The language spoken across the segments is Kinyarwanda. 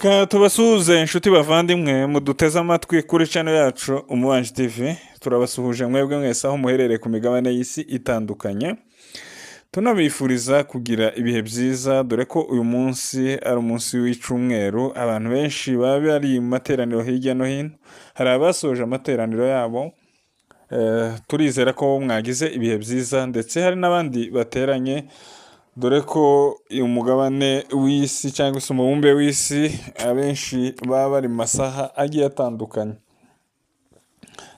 Reka tubasuhuze inshuti bavandimwe muduteze amatwi kuri channel yacu Umubanji TV. Turabasuhuje mwebwe mwese aho muherereye ku migabane y'isi itandukanye. Tunabifuriza kugira ibihe byiza dore ko uyu munsi ari umunsi w'icumweru. Abantu benshi baba bari mu materaniro hirya no hino. Hari abasoje amateraniro yabo. Turizera ko mwagize ibihe byiza ndetse hari n'abandi bateranye dore ko umugabane w'isi cyangwa se umubumbe w'isi abenshi baba bari mu masaha agiye atandukanye.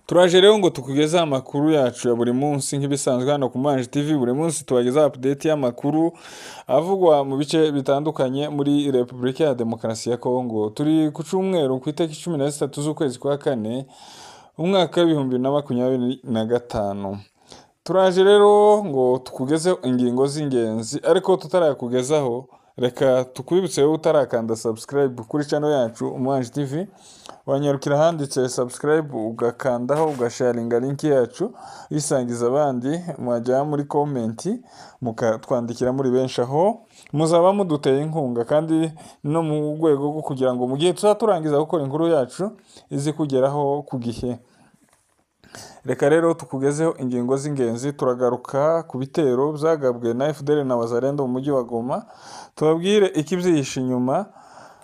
Turaje rero ngo tukugezeho amakuru yacu ya buri munsi nk'ibisanzwe hano ku Umubanji TV. Buri munsi tubagezaho update y'amakuru avugwa mu bice bitandukanye muri Repubulika ya Demokarasi ya Kongo. Turi ku cyumweru ku itariki 13 z'ukwezi kwa kane umwaka w'2025. Turaje rero ngo tukugezeho ingingo z'ingenzi, ariko tutarakugezaho reka tukwibutse wowe utarakanda subscribe kuri channel yacu Umubanji TV. Wanyarukira handitse subscribe ugakandaho ugasharinga link yacu isangiza abandi, mwajya muri comment mukatwandikira muri benshi aho muzaba muduteye inkunga, kandi no mu rwego rwo kugira ngo mu gihe tuzaturangiza gukora inkuru yacu izi kugeraho ku gihe. Reka rero tukugezeho ingingo z'ingenzi. Turagaruka ku bitero byagabwe na FDL na Wazalendo mu mujyi wa Goma, tubabwire ikibyihishe inyuma.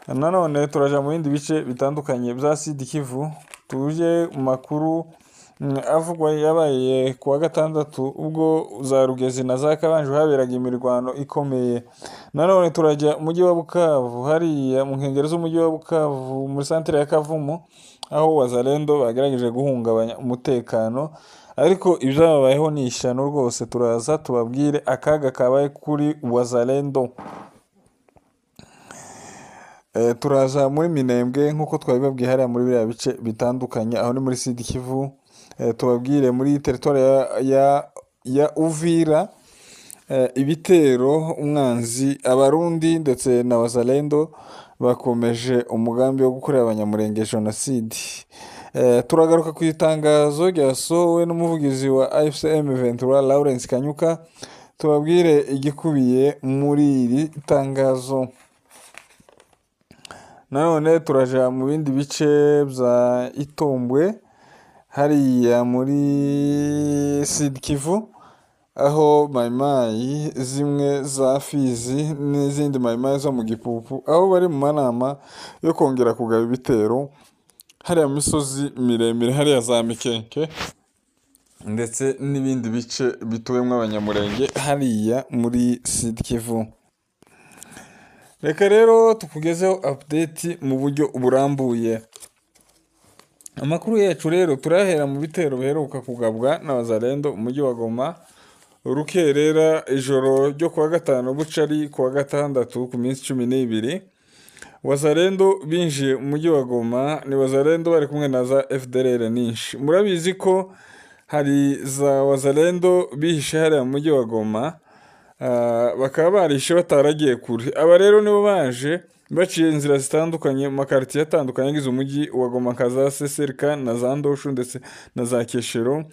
Nanone turaja mu bindi bice bitandukanye bya Sud Kivu, tuje mu makuru avugwa yabaye ku wa gatandatu ubwo za Rugezi na za Kabanje haberaga imirwano ikomeye. Nanone turajya umujyi wa Bukavu, hariya mu nkengero z'umujyi wa Bukavu muri santere ya Kavumu, aho Wazalendo bagerageje guhungabanya umutekano, ariko ibyababayeho ni ishyano rwose. Turaza tubabwire akaga kabaye kuri Wazalendo. Turaza muri Minembwe nk'uko twabibabwiye hariya muri biriya bice bitandukanye, aho ni muri Sud Kivu. Tubabwire muri territoire ya Uvira ibitero umwanzi abarundi ndetse na Wazalendo bakomeje umugambi wo gukorera abanyamurenge genocide. Turagaruka ku itangazo ryasohowe n'umuvugizi wa AFCM Ventura Lawrence Kanyuka, tubabwire igikubiye muri iri tangazo. Nanone turaja mu bindi bice bya Itombwe hariya muri Sud Kivu, aho mayimayi zimwe za Fizi n'izindi mayimayi zo mu Gipupu aho bari mu manama yo kongera kugaba ibitero hariya mu misozi miremire hariya za Mikenke ndetse n'ibindi bice bituwemo abanyamurenge hariya muri Sud Kivu. Reka rero tukugezeho update mu buryo burambuye. Amakuru yacu rero turahera mu bitero biheruka kugabwa na Wazalendo umujyi wa Goma rukerera ijoro ryo kuwa gatanu bucari kuwa gatandatu ku minsi 12. Wazalendo binjiye umujyi wa Goma, ni Wazalendo bari kumwe na za FDLR ninshi. Murabizi ko hari za Wazalendo bihishe hariya mu mujyi wa Goma, bakaba barishe bataragiye kure. Aba rero nibo baje baciye inzira zitandukanye mu makartier atandukanye agize umujyi wa Goma, kaza Seserika na za Ndosho ndetse na za Keshero,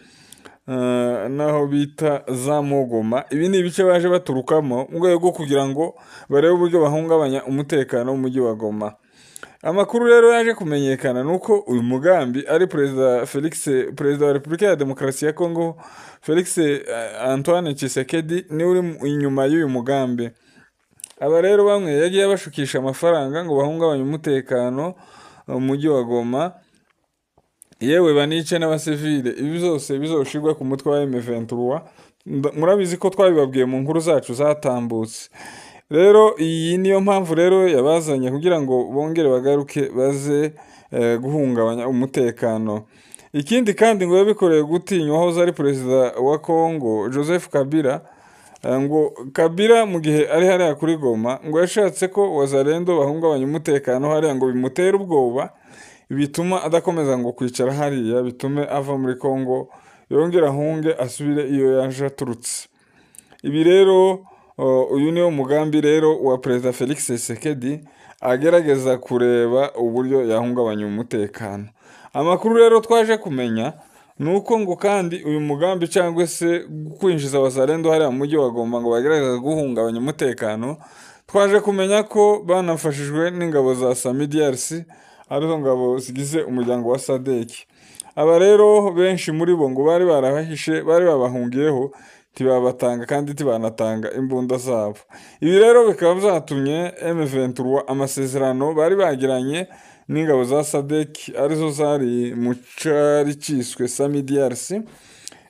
naho bita za Mogoma. Ibi ni ibice baje baturukamo mu rwego rwo kugira ngo barebe uburyo bahungabanya umutekano w'umujyi wa Goma. Amakuru rero yaje kumenyekana nuko uyu mugambi ari perezida wa Repubulika ya Demokarasi ya Kongo Felix Antoine Tshisekedi ni uri inyuma y'uyu mugambi. Aba rero bamwe yagiye bashukisha amafaranga ngo bahungabanye umutekano mu mujyi wa Goma, yewe banice n'abasivile. Ibi byose bizoshirwa ku mutwe wa M23. Murabizi ko twabibabwiye mu nkuru zacu zatambutse. Rero iyi niyo mpamvu rero yabazanye kugira ngo bongere bagaruke baze guhungabanya umutekano. Ikindi kandi ngo yabikoreye gutinywa aho zari perezida wa Kongo Joseph Kabila, ngo Kabila mu gihe ari hariya kuri Goma ngo yashatse ko Wazalendo bahungabanya umutekano hariya ngo bimutere ubwoba, bituma adakomeza ngo kwicara hariya, bitume ava muri Kongo yongera ahunge asubire iyo yaje aturutse. Ibi rero uyu niwo mugambi rero wa perezida Felix Tshisekedi agerageza kureba uburyo yahungabanya umutekano. Amakuru rero twaje kumenya nuko ngo kandi uyu mugambi cyangwa se kwinjiza Wazalendo hariya mu mujyi wa Goma ngo bagerageza guhungabanya umutekano twaje kumenya ko banafashijwe n'ingabo za SAMIDRC arizo ngabo zigize umuryango wa SADC. Aba rero benshi muri bo ngo bari barabahishe, bari babahungiyeho, tibabatanga kandi tibanatanga imbunda zabo. Ibi rero bikaba byatumye M23 amasezerano bari bagiranye n'ingabo za SADC arizo zari mu cari ciswe SAMIDRC.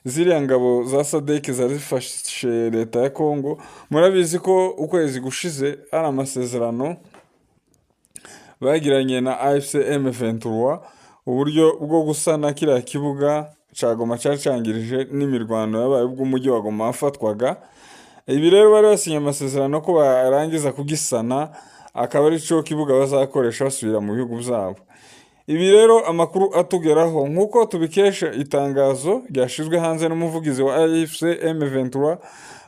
Ziriya ngabo za SADC zari zifashe leta ya Congo. Murabizi ko ukwezi gushize ari amasezerano bagiranye na AFC M23 uburyo bwo gusana kiriya kibuga ca Goma cangirije n'imirwano yabaye ubwo umujyi wa Goma wafatwaga. Ibi rero bari basinye amasezerano ko barangiza kugisana, akaba ari cyo kibuga bazakoresha basubira mu bihugu byabo. Ibi rero amakuru atugeraho nk'uko tubikesha itangazo ryashizwe hanze n'umuvugizi wa AFC M23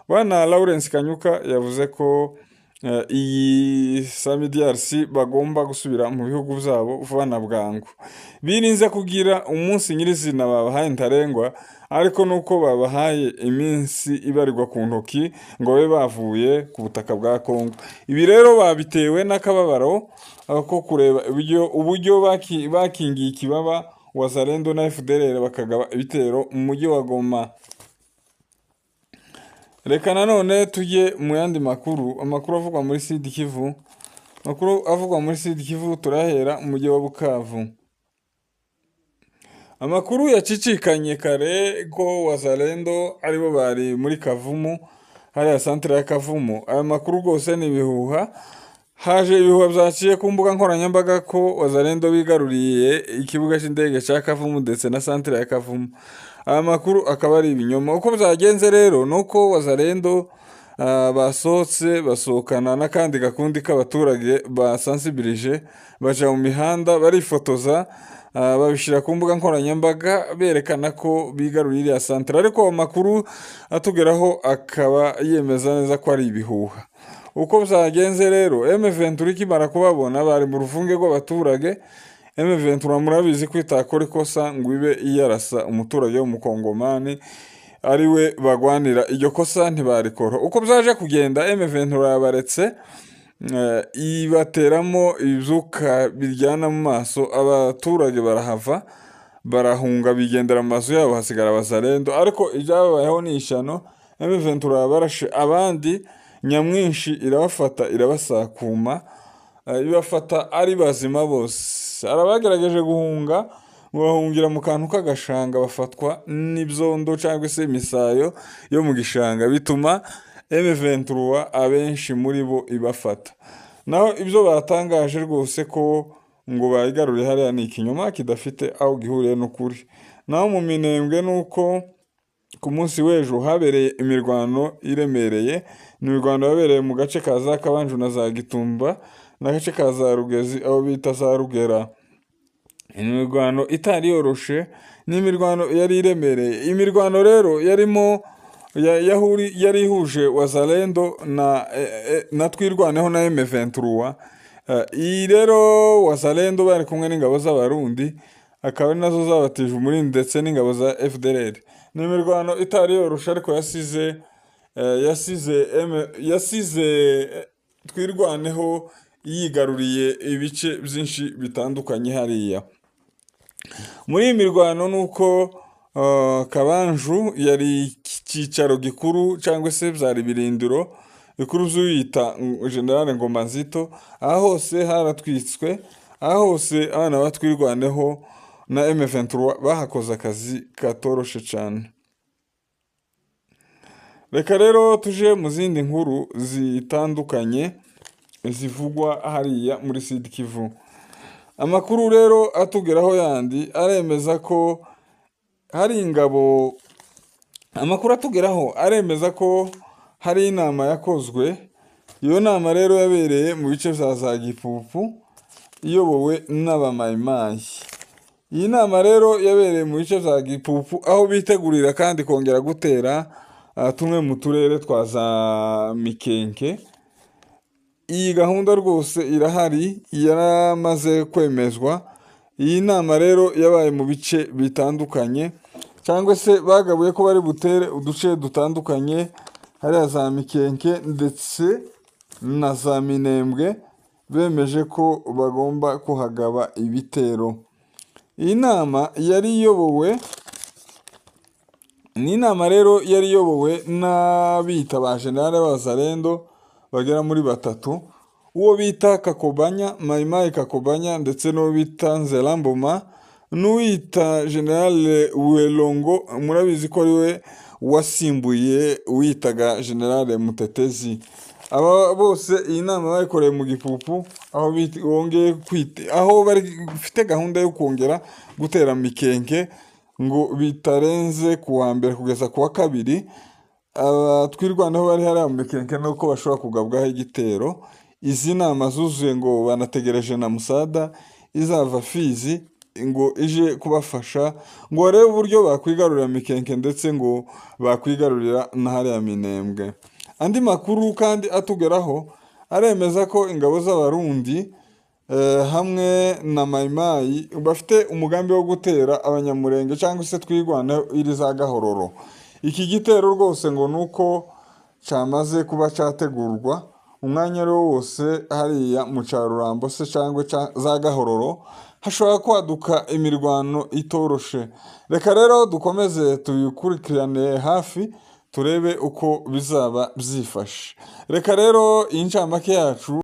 bwana Lawrence Kanyuka, yavuze ko iyi SAMIDRC bagomba gusubira mu bihugu byabo vuba na bwangu. Birinze kugira umunsi nyirizina babahaye ntarengwa, ariko nuko babahaye iminsi ibarirwa ku ntoki ngo babe bavuye ku butaka bwa Congo. Ibi rero babitewe n'akababaro ko kureba uburyo bakingiye ikibaba Wazalendo na FDLR bakagaba ibitero mu mujyi wa Goma. Reka nanone tujye mu yandi makuru. Amakuru avugwa muri Sud Kivu. Amakuru avugwa muri Sud Kivu turahera mu mujyi wa Bukavu. Amakuru yacicikanye kare ko Wazalendo aribo bari muri Kavumu, hariya santere ya Kavumu. Aya makuru rwose ni ibihuha. Haje ibihuha byaciye ku mbuga nkoranyambaga ko Wazalendo bigaruriye ikibuga cy'indege cya Kavumu ndetse na santere ya Kavumu. Aya makuru akaba ari ibinyoma. Uko byagenze rero nuko Wazalendo basohotse basohokana n'akandi gakundi k'abaturage basensibilije, baja mu mihanda barifotoza, babishira ku mbuga nkoranyambaga berekana ko bigaruriye iriya santere, ariko amakuru atugeraho akaba yemeza neza ko ari ibihuha. Uko byagenze rero M23 ikimara kubabona bari mu ruvunge rw'abaturage. M23 murabizi ko itakora ikosa ngo ibe iyarasa umuturage w'umukongomani ariwe bagwanira, iryo kosa ntibarikora. Uko byaje kugenda M23 yabaretse, ibateramo ibyuka biryana mu maso, abaturage barahava barahunga bigendera mu mazu yabo, hasigara Wazalendo. Ariko ibyabayeho ni ishyano, M23 barashe abandi nyamwinshi, irabafata irabasakuma, ibafata ari bazima bose. Arabagerageje guhunga, bahungira mu kantu k'agashanga, bafatwa n'ibyondo cyangwa se imisayo yo mu gishanga, bituma M23 abenshi muri bo ibafata. Naho ibyo batangaje rwose ko ngo bayigaruriye hariya ni ikinyoma kidafite aho gihuriye n'ukuri. Naho mu Minembwe nuko ku munsi w'ejo habereye imirwano iremereye. Ni imirwano yabereye mu gace ka za Kabanju na za Gitumba n'agace ka za Rugezi aho bita za Rugera. Imirwano itari yoroshe, ni imirwano yari iremereye. Imirwano rero yarimo yari ihuje Wazalendo na Twirwaneho na M23. Iyi rero Wazalendo bari kumwe n'ingabo z'abarundi, akaba nazo zabatije umurindi ndetse n'ingabo za FDLR. Ni imirwano itari yoroshe, ariko yasize Twirwaneho yigaruriye ibice byinshi bitandukanye hariya. Muri iyi mirwano nuko Kabanju yari icyicaro gikuru cyangwa se byari birindiro bikuru by'uyita General Ngoma Nzito. Aha hose haratwitswe, aha hose abana batwirwaneho na M23 bahakoze akazi katoroshe cyane. Reka rero tuje mu zindi nkuru zitandukanye zivugwa hariya muri Sud Kivu. Amakuru rero atugeraho yandi aremeza ko hari ingabo, amakuru atugeraho aremeza ko hari inama yakozwe. Iyo nama rero yabereye mu bice bya za Gipupu iyobowe n'abamayimayi. Iyi nama rero yabereye mu bice bya Gipupu aho bitegurira kandi kongera gutera tumwe mu turere twa za Mikenke. Iyi gahunda rwose irahari, yaramaze kwemezwa. Iyi nama rero yabaye mu bice bitandukanye, cyangwa se bagabuye ko bari butere uduce dutandukanye hariya za Mikenke ndetse na za Minembwe bemeje ko bagomba kuhagaba ibitero. Iyi nama yari iyobowe ni inama rero yari iyobowe n'abita ba General b'Abazalendo bagera muri batatu, uwo bita Kakobanya, Maimai Kakobanya, ndetse n'uwo bita Nzeramboma, n'uwita General Welongo, murabizi ko ari we wasimbuye uwitaga General Mutetezi. Aba bose iyi nama bayikoreye mu Gipupu, aho bafite gahunda yo kongera gutera Mikenke ngo bitarenze ku wa mbere kugeza ku wa kabiri. Twirwanaho bari hariya mu Mikenke nuko bashobora kugabwaho igitero. Izi nama zuzuye ngo banategereje na musada izava Fizi ngo ije kubafasha ngo barebe uburyo bakwigarurira Mikenke ndetse ngo bakwigarurira na hariya Minembwe. Andi makuru kandi atugeraho aremeza ko ingabo z'Abarundi hamwe na Mayimayi bafite umugambi wo gutera Abanyamurenge cyangwa se Twirwaneho iri za Gahororo. Iki gitero rwose ngo nuko cyamaze kuba cyategurwa umwanya ari wose hariya mu Carurambo se cyangwa za Gahororo hashobora kwaduka imirwano itoroshe. Reka rero dukomeze tubikurikirane hafi turebe uko bizaba byifashe. Reka rero iyi ncamake yacu